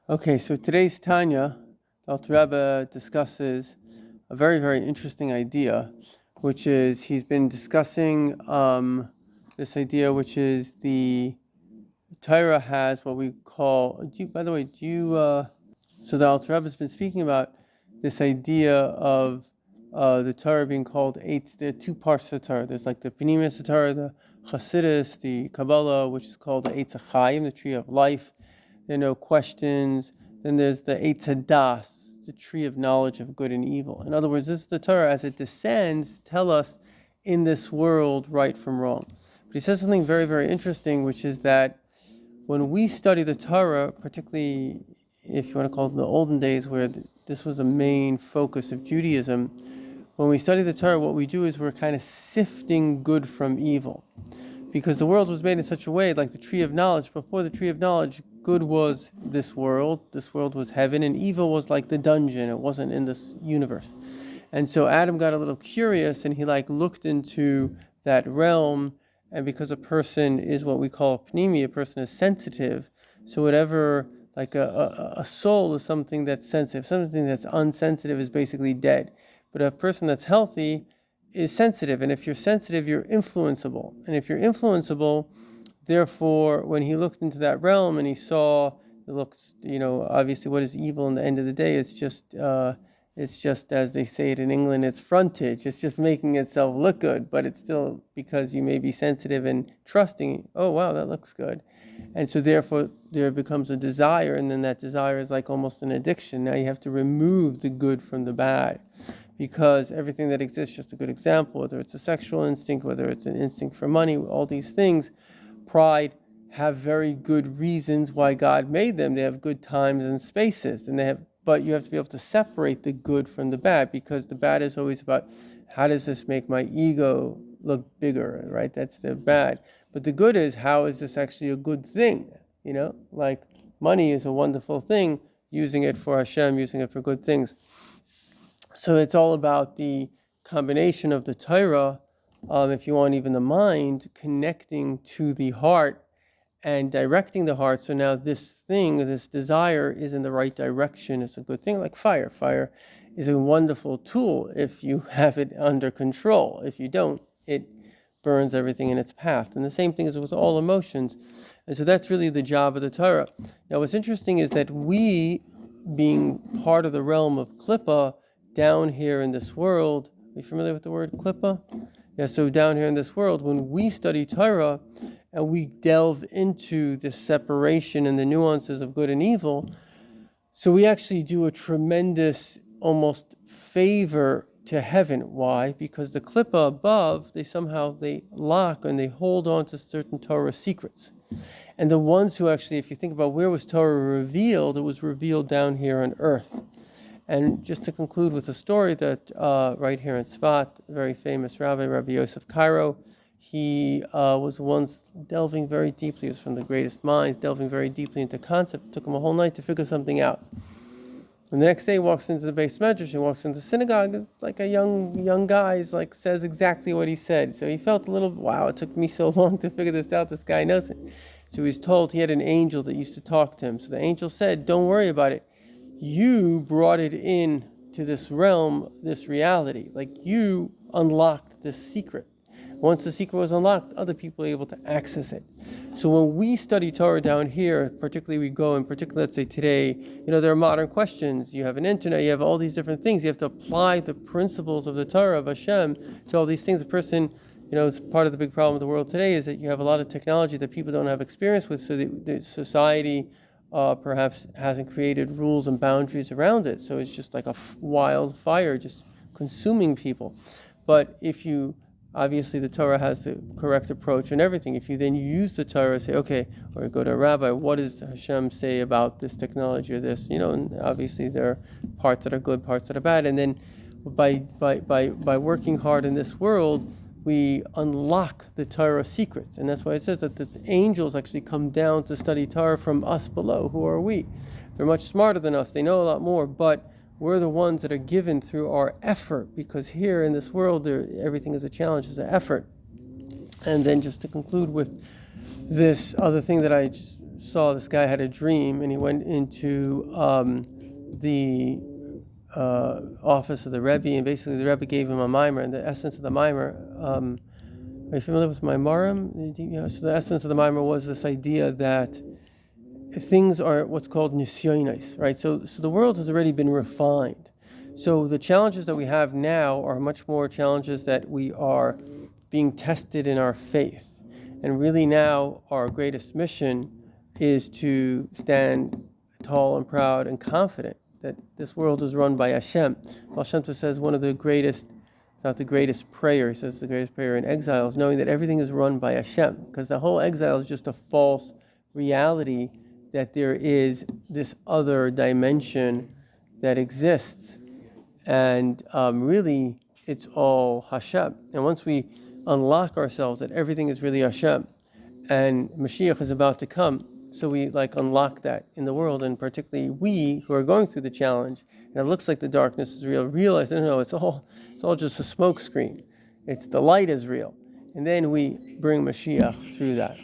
Okay, so today's Tanya, the Alter Rebbe discusses a very, very interesting idea, which is he's been discussing this idea, which is the Torah has what we call. By the way, so the Alter Rebbe has been speaking about this idea of the Torah being called eight. There are two parts of the Torah. There's like the Pneumius Torah, the Chassidus, the Kabbalah, which is called the Eitz HaChaim, the tree of life. There are no questions. Then there's the Eitz HaDas, the tree of knowledge of good and evil. In other words, this is the Torah as it descends, tell us in this world right from wrong. But he says something very, very interesting, which is that when we study the Torah, particularly if you want to call it in the olden days where this was the main focus of Judaism, when we study the Torah, what we do is we're kind of sifting good from evil. Because the world was made in such a way, like the tree of knowledge, before the tree of knowledge, good was this world was heaven, and evil was like the dungeon, it wasn't in this universe. And so Adam got a little curious, and he looked into that realm, and because a person is what we call a pnimi, a person is sensitive, so whatever, like a soul is something that's sensitive, something that's unsensitive is basically dead. But a person that's healthy is sensitive, and if you're sensitive, you're influenceable. And if you're influenceable, therefore, when he looked into that realm and he saw, it looks, obviously what is evil in the end of the day is just, as they say it in England, it's frontage. It's just making itself look good, but it's still because you may be sensitive and trusting, oh, wow, that looks good. And so therefore, there becomes a desire, and then that desire is like almost an addiction. Now you have to remove the good from the bad, because everything that exists, just a good example, whether it's a sexual instinct, whether it's an instinct for money, all these things, pride, have very good reasons why God made them. They have good times and spaces, but you have to be able to separate the good from the bad, because the bad is always about how does this make my ego look bigger, right? That's the bad. But the good is, how is this actually a good thing? Like money is a wonderful thing, using it for Hashem, using it for good things. So it's all about the combination of the Torah, if you want, even the mind, connecting to the heart and directing the heart. So now this desire is in the right direction. It's a good thing, like fire. Fire is a wonderful tool if you have it under control. If you don't, it burns everything in its path. And the same thing is with all emotions. And so that's really the job of the Torah. Now what's interesting is that we, being part of the realm of Klippa, down here in this world, are you familiar with the word Klippa? Yeah, so down here in this world, when we study Torah and we delve into the separation and the nuances of good and evil, so we actually do a tremendous, almost favor to heaven. Why? Because the Klippa above, they lock and they hold on to certain Torah secrets. And the ones who actually, if you think about where was Torah revealed, it was revealed down here on earth. And just to conclude with a story that right here in Tzfat, a very famous Rabbi Yosef Cairo, he was once delving very deeply, he was from the greatest minds, delving very deeply into concept. It took him a whole night to figure something out. And the next day he walks into the Beis Medrash, he walks into the synagogue, like a young guy, says exactly what he said. So he felt a little, wow, it took me so long to figure this out, this guy knows it. So he was told he had an angel that used to talk to him. So the angel said, don't worry about it. You brought it in to this realm, this reality. Like you unlocked this secret. Once the secret was unlocked, other people were able to access it. So when we study Torah down here, particularly let's say today, there are modern questions. You have an internet, you have all these different things. You have to apply the principles of the Torah of Hashem to all these things. A person, it's part of the big problem of the world today is that you have a lot of technology that people don't have experience with, so the society perhaps hasn't created rules and boundaries around it. So it's just like a wildfire just consuming people. But obviously the Torah has the correct approach and everything. If you then use the Torah, say, okay, or go to a rabbi, what does Hashem say about this technology or this? And obviously there are parts that are good, parts that are bad. And then by working hard in this world, we unlock the Torah secrets. And that's why it says that the angels actually come down to study Torah from us below. Who are we? They're much smarter than us. They know a lot more, but we're the ones that are given through our effort, because here in this world, everything is a challenge, is an effort. And then just to conclude with this other thing that I just saw this guy had a dream, and he went into the office of the Rebbe, and basically the Rebbe gave him a mimer, and the essence of the mimer. Are you familiar with Maimarim? So the essence of the mimer was this idea that things are what's called nisyonos, right? So the world has already been refined. So the challenges that we have now are much more challenges that we are being tested in our faith. And really now our greatest mission is to stand tall and proud and confident that this world is run by Hashem. Baal Shem Tov says one of the greatest, not the greatest prayer, he says the greatest prayer in exile is knowing that everything is run by Hashem, because the whole exile is just a false reality that there is this other dimension that exists. And really, it's all Hashem. And once we unlock ourselves that everything is really Hashem, and Mashiach is about to come, so we unlock that in the world, and particularly we who are going through the challenge, and it looks like the darkness is real, realize, no, it's all just a smoke screen. It's the light is real. And then we bring Mashiach through that.